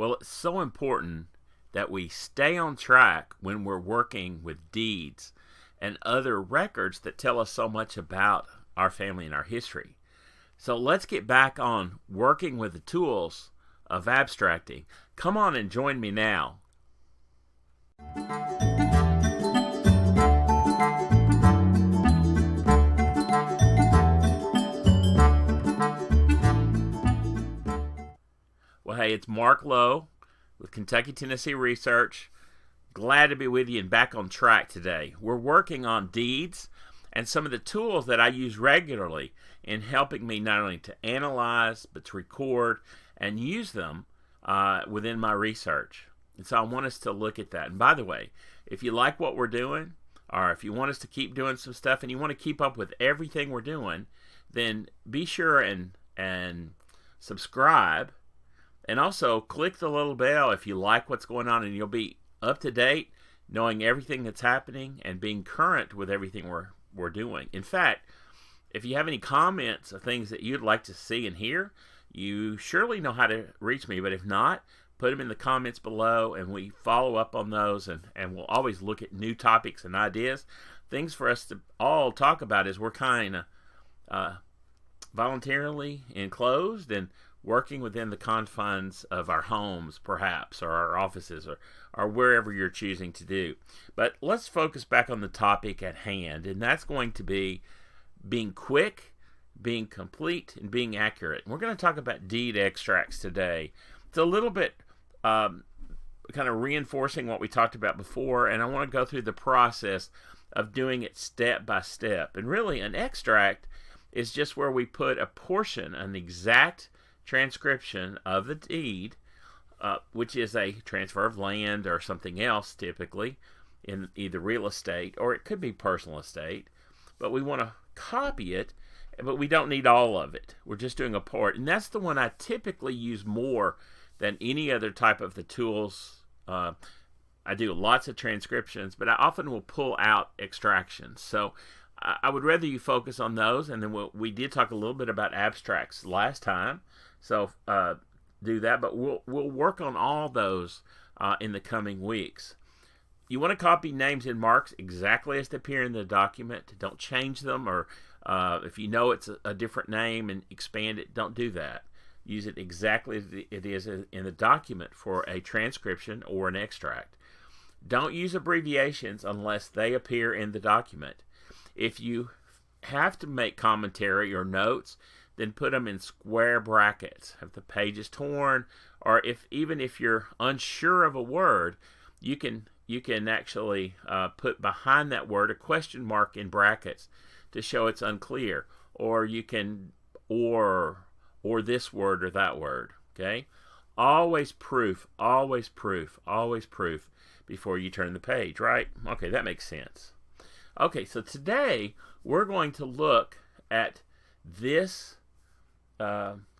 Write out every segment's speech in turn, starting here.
Well, it's so important that we stay on track when we're working with deeds and other records that tell us so much about our family and our history. So let's get back on working with the tools of abstracting. Come on and join me now. Well, hey, it's Mark Lowe with Kentucky Tennessee Research. Glad to be with you and back on track today. We're working on deeds and some of the tools that I use regularly in helping me not only to analyze, but to record and use them within my research. And so I want us to look at that. And by the way, if you like what we're doing, or if you want us to keep doing some stuff and you want to keep up with everything we're doing, then be sure and subscribe. And also click the little bell if you like what's going on, and you'll be up to date, knowing everything that's happening and being current with everything we're doing. In fact, if you have any comments or things that you'd like to see and hear, you surely know how to reach me. But if not, put them in the comments below, and we follow up on those, and we'll always look at new topics and ideas, things for us to all talk about as we're kind of voluntarily enclosed and working within the confines of our homes, perhaps, or our offices, or wherever you're choosing to do. But let's focus back on the topic at hand, and that's going to be being quick, being complete, and being accurate. And we're going to talk about deed extracts today. It's a little bit kind of reinforcing what we talked about before, and I want to go through the process of doing it step by step. And really, an extract is just where we put a portion, an exact transcription of the deed, which is a transfer of land or something else, typically in either real estate or it could be personal estate, but we want to copy it, but we don't need all of it. We're just doing a part, and that's the one I typically use more than any other type of the tools. I do lots of transcriptions, but I often will pull out extractions. So I would rather you focus on those, and then we did talk a little bit about abstracts last time. So do that, but we'll work on all those in the coming weeks. You want to copy names and marks exactly as they appear in the document. Don't change them, or if you know it's a different name and expand it, don't do that. Use it exactly as it is in the document for a transcription or an extract. Don't use abbreviations unless they appear in the document. If you have to make commentary or notes, then put them in square brackets. If the page is torn, or even if you're unsure of a word, you can actually put behind that word a question mark in brackets to show it's unclear, or you can or this word or that word. Okay, always proof before you turn the page. Right? Okay, that makes sense. Okay, so today we're going to look at this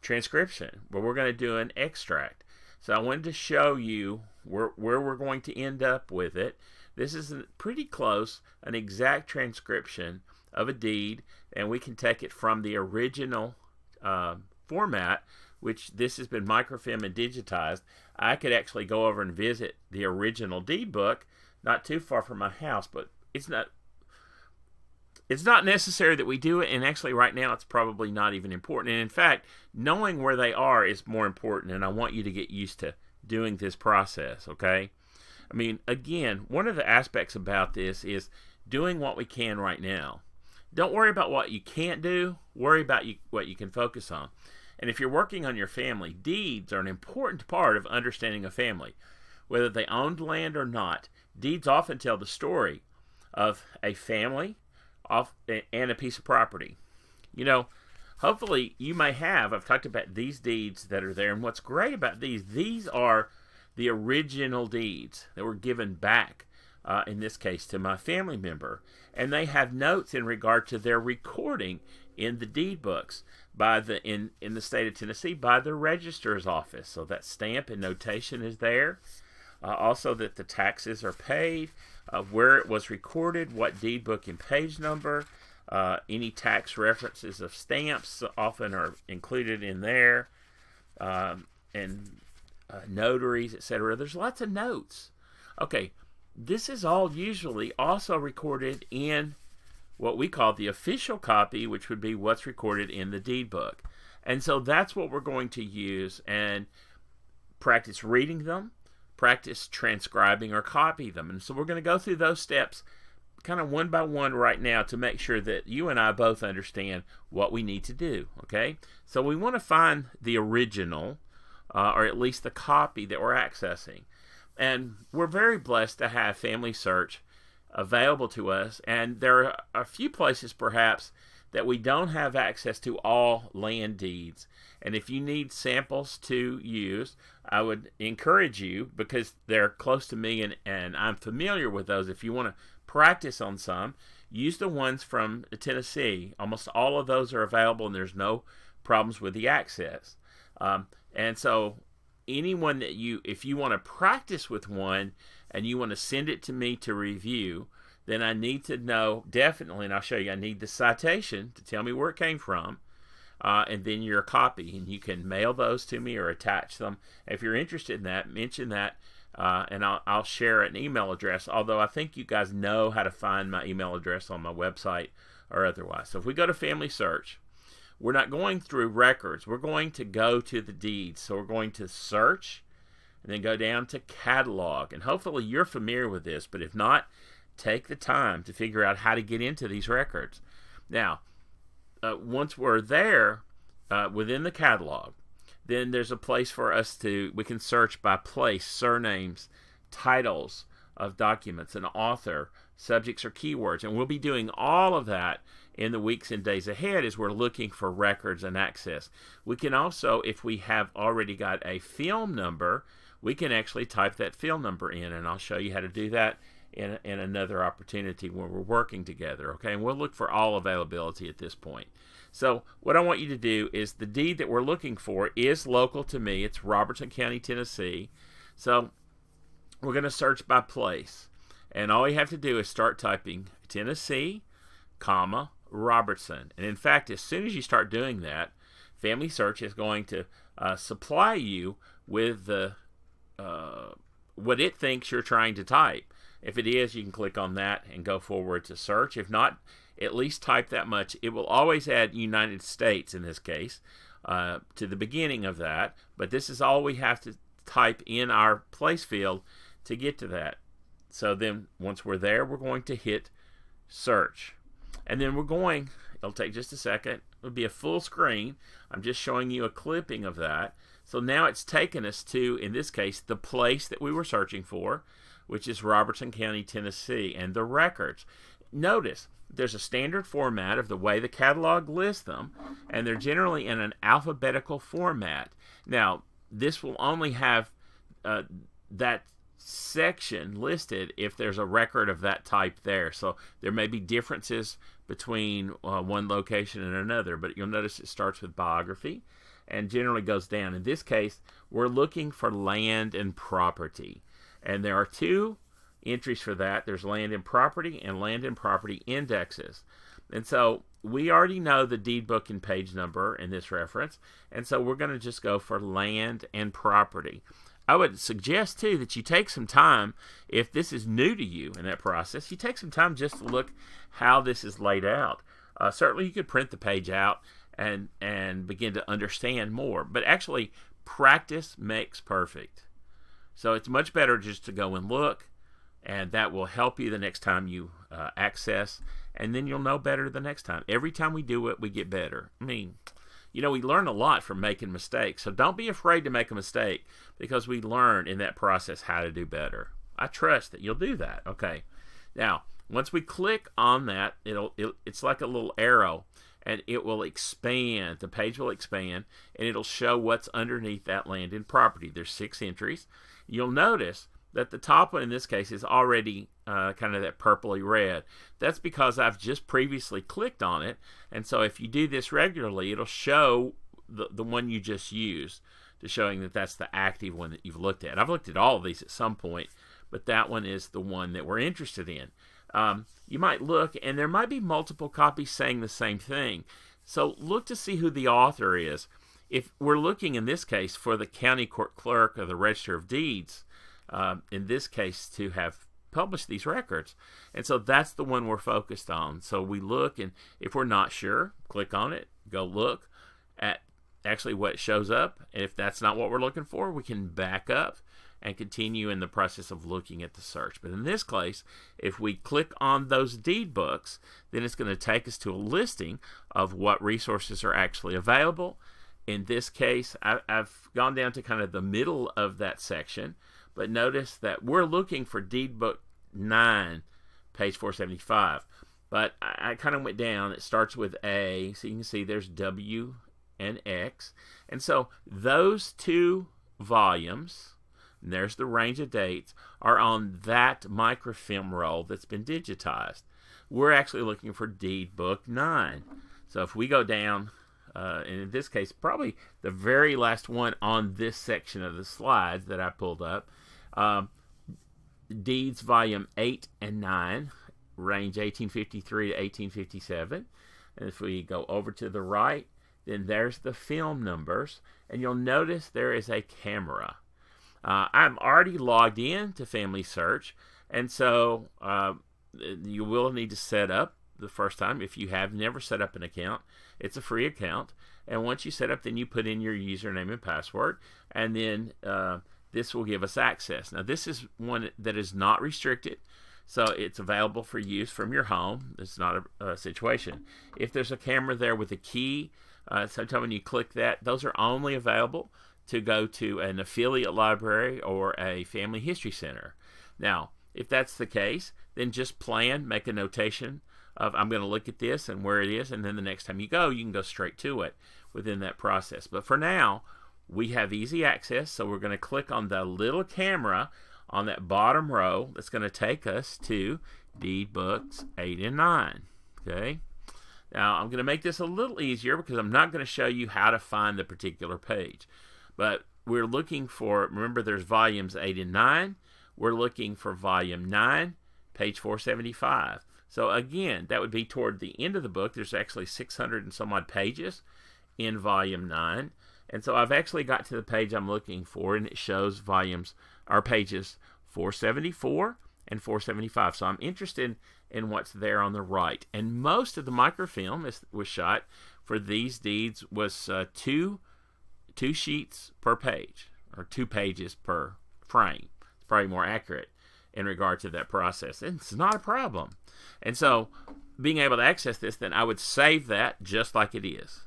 transcription where we're going to do an extract. So I wanted to show you where we're going to end up with it. This is pretty close, an exact transcription of a deed, and we can take it from the original format, which this has been microfilmed and digitized. I could actually go over and visit the original deed book, not too far from my house, but it's not necessary that we do it, and actually right now it's probably not even important. And in fact, knowing where they are is more important, and I want you to get used to doing this process, okay? I mean, again, one of the aspects about this is doing what we can right now. Don't worry about what you can't do. Worry about what you can focus on. And if you're working on your family, deeds are an important part of understanding a family. Whether they owned land or not, deeds often tell the story of a family and a piece of property. You know, hopefully you may have, I've talked about these deeds that are there, and what's great about these are the original deeds that were given back, in this case, to my family member, and they have notes in regard to their recording in the deed books by in the state of Tennessee by the registrar's office. So that stamp and notation is there. Also that the taxes are paid, where it was recorded, what deed book and page number, any tax references of stamps often are included in there, and notaries, etc. There's lots of notes. Okay, this is all usually also recorded in what we call the official copy, which would be what's recorded in the deed book. And so that's what we're going to use and practice reading them, practice transcribing or copy them. And so we're going to go through those steps kind of one by one right now to make sure that you and I both understand what we need to do, okay? So we want to find the original, or at least the copy that we're accessing. And we're very blessed to have Family Search available to us, and there are a few places perhaps that we don't have access to all land deeds. And if you need samples to use, I would encourage you, because they're close to me and I'm familiar with those. If you want to practice on some, use the ones from Tennessee. Almost all of those are available and there's no problems with the access. And so anyone that if you want to practice with one and you want to send it to me to review, then I need to know definitely, and I'll show you, I need the citation to tell me where it came from, and then your copy, and you can mail those to me or attach them. If you're interested in that, mention that, and I'll share an email address, although I think you guys know how to find my email address on my website or otherwise. So if we go to Family Search, we're not going through records. We're going to go to the deeds. So we're going to search and then go down to catalog. And hopefully you're familiar with this, but if not, take the time to figure out how to get into these records. Now, once we're there within the catalog, then there's a place for us we can search by place, surnames, titles of documents, an author, subjects or keywords. And we'll be doing all of that in the weeks and days ahead as we're looking for records and access. We can also, if we have already got a film number, we can actually type that film number in, and I'll show you how to do that in another opportunity when we're working together, okay? And we'll look for all availability at this point. So what I want you to do is the deed that we're looking for is local to me. It's Robertson County, Tennessee. So we're going to search by place. And all you have to do is start typing Tennessee, comma, Robertson. And in fact, as soon as you start doing that, Family Search is going to supply you with the what it thinks you're trying to type. If it is, you can click on that and go forward to search. If not, at least type that much. It will always add United States in this case to the beginning of that, but this is all we have to type in our place field to get to that. So then once we're there, we're going to hit search. And then it'll take just a second. It'll be a full screen. I'm just showing you a clipping of that. So now it's taken us to, in this case, the place that we were searching for, which is Robertson County, Tennessee, and the records. Notice there's a standard format of the way the catalog lists them, and they're generally in an alphabetical format. Now, this will only have that section listed if there's a record of that type there. So there may be differences between one location and another, but you'll notice it starts with biography and generally goes down. In this case, we're looking for land and property. And there are two entries for that. There's land and property indexes. And so we already know the deed book and page number in this reference. And so we're going to just go for land and property. I would suggest, too, that you take some time, if this is new to you in that process, you take some time just to look how this is laid out. Certainly you could print the page out and begin to understand more. But actually, practice makes perfect. So it's much better just to go and look, and that will help you the next time you access, and then you'll know better the next time. Every time we do it, we get better. I mean, we learn a lot from making mistakes, so don't be afraid to make a mistake, because we learn in that process how to do better. I trust that you'll do that. Okay. Now, once we click on that, it's like a little arrow, and it will expand. The page will expand, and it'll show what's underneath that land and property. There's 6 entries. You'll notice that the top one in this case is already kind of that purpley red. That's because I've just previously clicked on it, and so if you do this regularly, it'll show the one you just used, to showing that that's the active one that you've looked at. I've looked at all of these at some point, but that one is the one that we're interested in. You might look, and there might be multiple copies saying the same thing. So look to see who the author is. if we're looking in this case for the county court clerk or the register of deeds, in this case to have published these records. And so that's the one we're focused on. So we look, and if we're not sure, click on it, go look at actually what shows up. And if that's not what we're looking for, we can back up and continue in the process of looking at the search. But in this case, if we click on those deed books, then it's going to take us to a listing of what resources are actually available. In this case, I've gone down to kind of the middle of that section, but notice that we're looking for deed book 9, page 475. But I kind of went down. It starts with A, so you can see there's W and X. And so those two volumes, and there's the range of dates, are on that microfilm roll that's been digitized. We're actually looking for deed book 9. So if we go down, and in this case, probably the very last one on this section of the slides that I pulled up, deeds volume 8 and 9, range 1853 to 1857. And if we go over to the right, then there's the film numbers, and you'll notice there is a camera. I'm already logged in to Family Search, and so you will need to set up the first time. If you have never set up an account, it's a free account, and once you set up, then you put in your username and password, and then this will give us access. Now, this is one that is not restricted, so it's available for use from your home. It's not a situation. If there's a camera there with a key, sometime when you click that, those are only available to go to an affiliate library or a family history center. Now, if that's the case, then just make a notation of I'm going to look at this and where it is, and then the next time you can go straight to it within that process. But for now, we have easy access, so we're going to click on the little camera on that bottom row that's going to take us to deed books 8 and 9. Okay. Now, I'm going to make this a little easier because I'm not going to show you how to find the particular page. But we're looking for, remember there's volumes 8 and 9. We're looking for volume 9, page 475. So again, that would be toward the end of the book. There's actually 600 and some odd pages in volume 9. And so I've actually got to the page I'm looking for, and it shows pages 474 and 475. So I'm interested in what's there on the right. And most of the microfilm was shot for these deeds was two sheets per page, or 2 pages per frame. It's probably more accurate in regard to that process. And it's not a problem. And so being able to access this, then I would save that just like it is.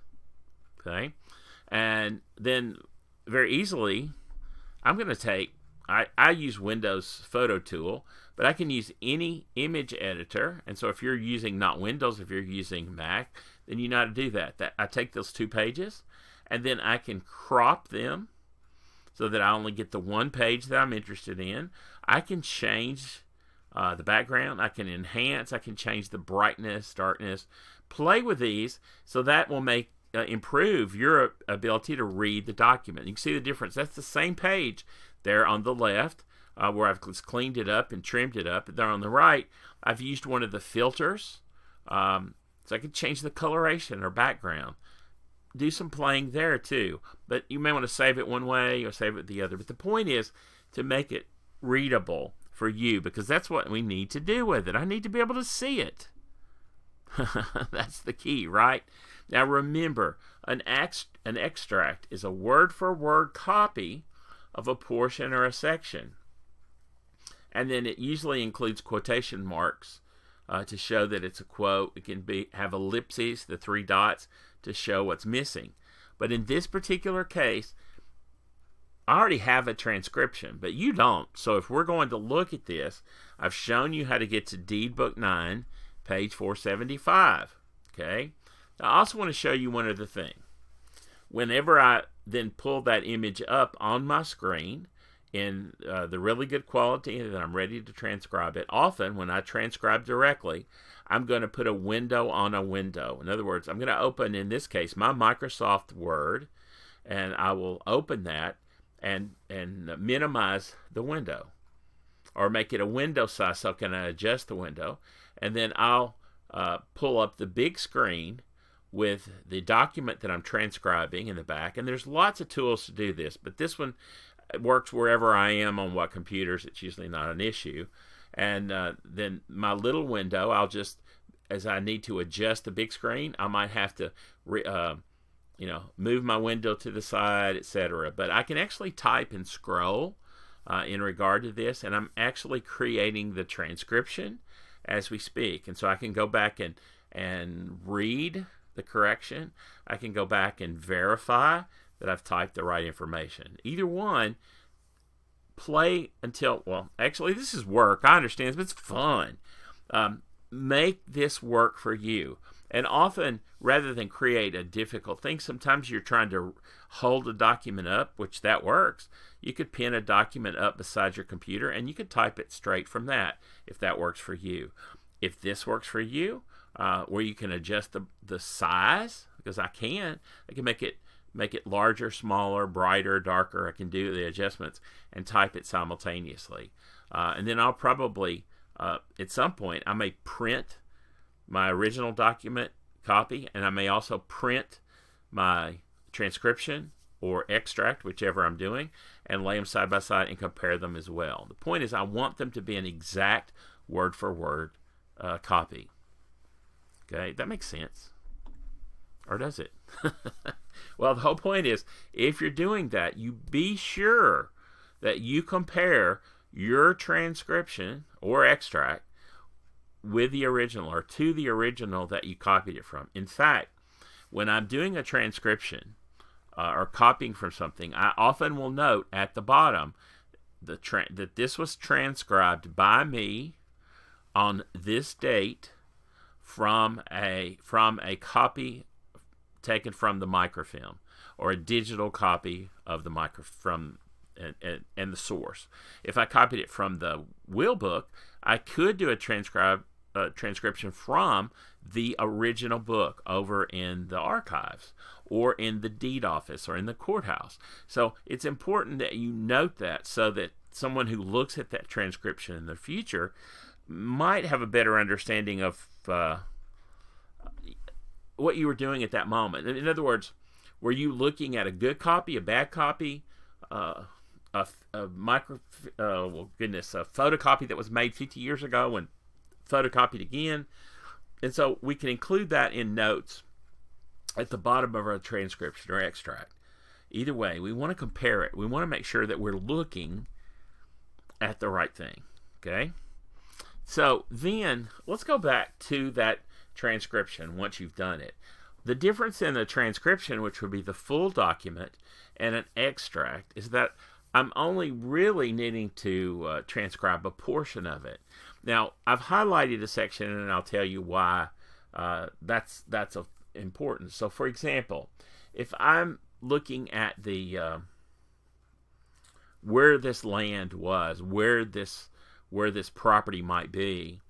Okay? And then very easily, I'm going to take, I use Windows Photo Tool, but I can use any image editor. And so if you're using not Windows, if you're using Mac, then you know how to do that. I take those 2 pages, and then I can crop them so that I only get the one page that I'm interested in. I can change the background. I can enhance. I can change the brightness, darkness. Play with these, so that will improve your ability to read the document. You can see the difference. That's the same page there on the left where I've cleaned it up and trimmed it up. There on the right, I've used one of the filters. So I can change the coloration or background. Do some playing there too. But you may want to save it one way or save it the other. But the point is to make it readable for you, because that's what we need to do with it. I need to be able to see it. That's the key, right? Now remember, an extract is a word-for-word copy of a portion or a section. And then it usually includes quotation marks to show that it's a quote. It can have ellipses, the 3 dots, to show what's missing. But in this particular case, I already have a transcription, but you don't. So if we're going to look at this, I've shown you how to get to deed book 9, page 475. Okay. Now, I also want to show you one other thing. Whenever I then pull that image up on my screen in the really good quality that I'm ready to transcribe it, often when I transcribe directly, I'm going to put a window on a window. In other words, I'm going to open, in this case, my Microsoft Word, and I will open that and minimize the window, or make it a window size so can I adjust the window, and then I'll pull up the big screen with the document that I'm transcribing in the back. And there's lots of tools to do this, but this one works wherever I am on what computers. It's usually not an issue. And then my little window, I'll just, as I need to adjust the big screen, I might have to move my window to the side, etc. But I can actually type and scroll in regard to this, and I'm actually creating the transcription as we speak. And so I can go back and read the correction. I can go back and verify that I've typed the right information. Either one, play until, well, actually this is work, I understand, but it's fun. Make this work for you. And often, rather than create a difficult thing, sometimes you're trying to hold a document up, which that works. You could pin a document up beside your computer and you could type it straight from that if that works for you. If this works for you, where you can adjust the size, because I can make it larger, smaller, brighter, darker. I can do the adjustments and type it simultaneously. And then I'll probably, at some point, I may print my original document copy, and I may also print my transcription or extract, whichever I'm doing, and lay them side by side and compare them as well. The point is I want them to be an exact word-for-word copy. Okay, that makes sense. Or does it? Well, the whole point is, if you're doing that, you be sure that you compare your transcription or extract with the original, or to the original that you copied it from. In fact, when I'm doing a transcription or copying from something, I often will note at the bottom that this was transcribed by me on this date from a copy taken from the microfilm, or a digital copy of the microfilm and the source. If I copied it from the wheel book, I could do a transcription from the original book over in the archives, or in the deed office, or in the courthouse. So it's important that you note that, so that someone who looks at that transcription in the future might have a better understanding of what you were doing at that moment. In other words, were you looking at a good copy, a bad copy, a photocopy that was made 50 years ago and photocopied again? And so we can include that in notes at the bottom of our transcription or extract. Either way, we want to compare it. We want to make sure that we're looking at the right thing. Okay? So then let's go back to that transcription once you've done it. The difference in a transcription, which would be the full document, and an extract, is that I'm only really needing to transcribe a portion of it. Now, I've highlighted a section, and I'll tell you why that's of importance. So, for example, if I'm looking at the where this land was, where this property might be,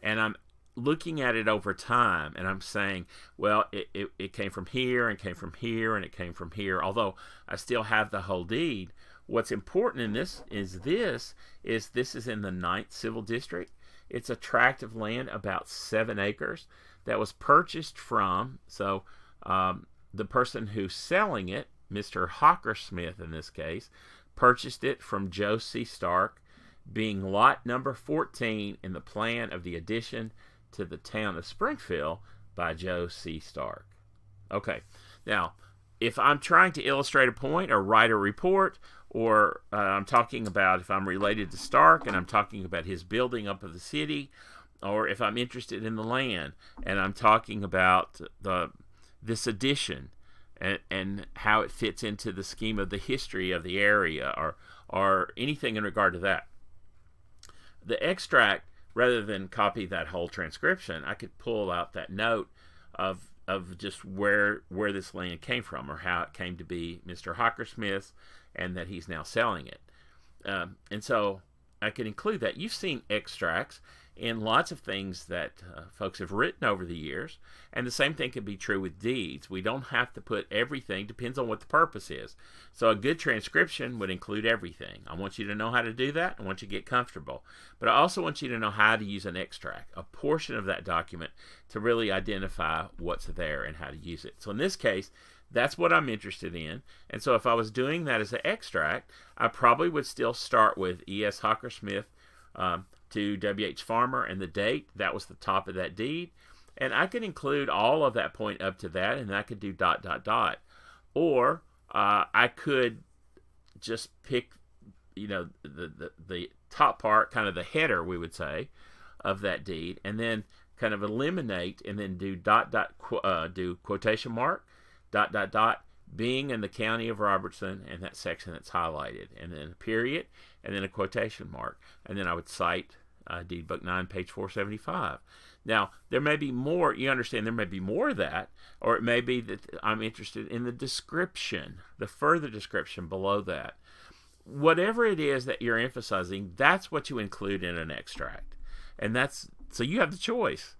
and I'm looking at it over time, and I'm saying, well, it came from here, and came from here, and it came from here, although I still have the whole deed. What's important in this is this is in the 9th Civil District. It's a tract of land, about 7 acres, that was purchased from, so the person who's selling it, Mr. Hockersmith in this case, purchased it from Joe C. Stark, being lot number 14 in the plan of the addition to the town of Springfield by Joe C. Stark. Okay, now, if I'm trying to illustrate a point or write a report, or I'm talking about if I'm related to Stark and I'm talking about his building up of the city, or if I'm interested in the land and I'm talking about this addition and how it fits into the scheme of the history of the area, or anything in regard to that. The extract, rather than copy that whole transcription, I could pull out that note of just where this land came from, or how it came to be Mr. Hockersmith's, and that he's now selling it. And so I could include that. You've seen extracts in lots of things that folks have written over the years, and the same thing can be true with deeds. We don't have to put everything, depends on what the purpose is. So a good transcription would include everything. I want you to know how to do that. I want you to get comfortable. But I also want you to know how to use an extract, a portion of that document, to really identify what's there and how to use it. So in this case, that's what I'm interested in. And so if I was doing that as an extract, I probably would still start with E.S. Hockersmith to W.H. Farmer and the date. That was the top of that deed. And I could include all of that point up to that, and I could do ... Or I could just pick, the top part, kind of the header, we would say, of that deed, and then kind of eliminate, and then do ... do quotation mark, ... being in the county of Robertson, and that section that's highlighted, and then a period, and then a quotation mark, and then I would cite Deed Book 9, page 475. Now, there may be more, you understand, there may be more of that, or it may be that I'm interested in the description, the further description below that. Whatever it is that you're emphasizing, that's what you include in an extract. And so you have the choice.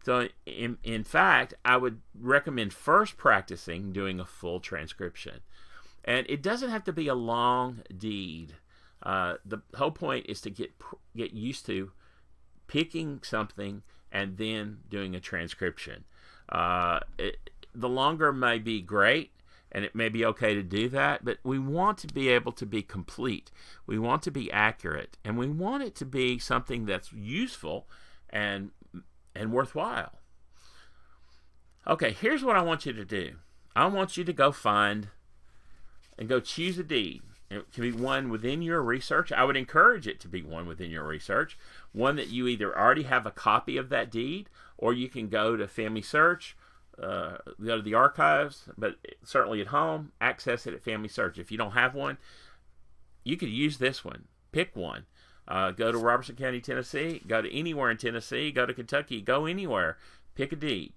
So, in fact, I would recommend first practicing doing a full transcription. And it doesn't have to be a long deed. The whole point is to get used to picking something and then doing a transcription. The longer may be great, and it may be okay to do that, but we want to be able to be complete. We want to be accurate, and we want it to be something that's useful and worthwhile. Okay, here's what I want you to do. I want you to go find and go choose a deed. It can be one within your research. I would encourage it to be one within your research, one that you either already have a copy of that deed, or you can go to Family Search, go to the archives, but certainly at home, access it at Family Search. If you don't have one, you could use this one. Pick one. Go to Robertson County, Tennessee. Go to anywhere in Tennessee. Go to Kentucky. Go anywhere. Pick a deed.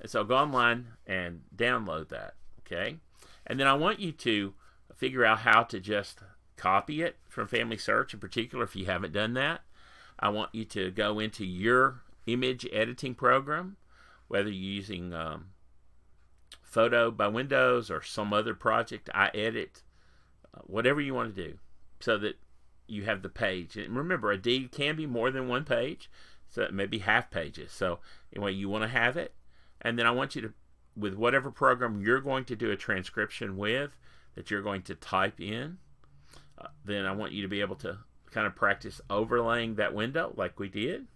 And so go online and download that. Okay? And then I want you to figure out how to just copy it from Family Search, in particular, if you haven't done that. I want you to go into your image editing program, whether you're using Photo by Windows or some other project, iEdit, whatever you want to do, so that you have the page. And remember, a deed can be more than one page, so it may be half pages. So anyway, you want to have it, and then I want you to, with whatever program you're going to do a transcription with, that you're going to type in, then I want you to be able to kind of practice overlaying that window like we did.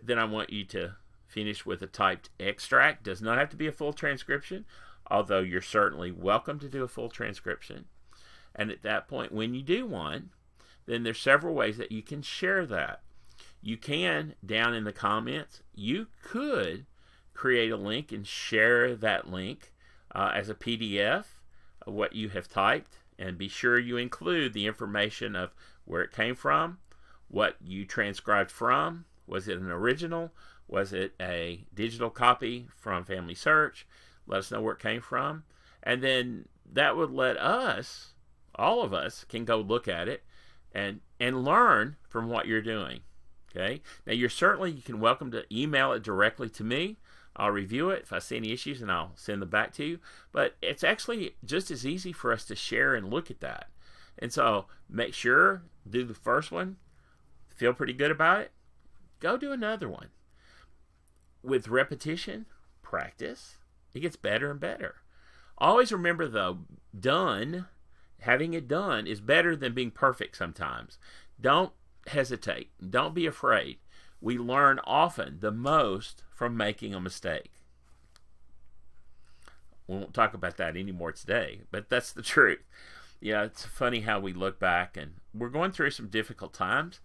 Then I want you to finish with a typed extract. Does not have to be a full transcription, although you're certainly welcome to do a full transcription. And at that point, when you do one, then there's several ways that you can share that. You can, down in the comments, you could create a link and share that link as a PDF of what you have typed, and be sure you include the information of where it came from, what you transcribed from. Was it an original? Was it a digital copy from Family Search? Let us know where it came from. And then that would let us, all of us, can go look at it and learn from what you're doing. Okay? Now, you can welcome to email it directly to me. I'll review it. If I see any issues, and I'll send them back to you. But it's actually just as easy for us to share and look at that. And so make sure, do the first one, feel pretty good about it, go do another one. With repetition, practice, it gets better and better. Always remember, though, having it done is better than being perfect sometimes. Don't hesitate. Don't be afraid. We learn often the most from making a mistake. We won't talk about that anymore today, but that's the truth. Yeah, it's funny how we look back, and we're going through some difficult times.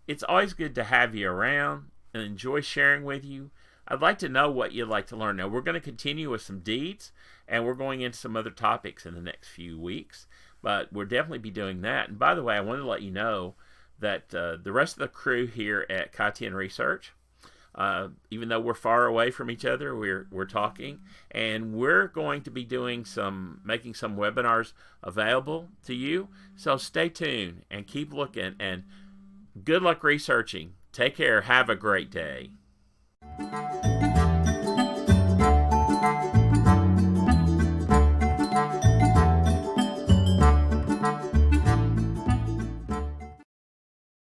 It's always good to have you around and enjoy sharing with you. I'd like to know what you'd like to learn. Now, we're going to continue with some deeds, and we're going into some other topics in the next few weeks, but we'll definitely be doing that. And by the way, I wanted to let you know that the rest of the crew here at Chi-10 Research, even though we're far away from each other, we're talking, and we're going to be making some webinars available to you. So stay tuned and keep looking, and Good luck researching. Take care. Have a great day.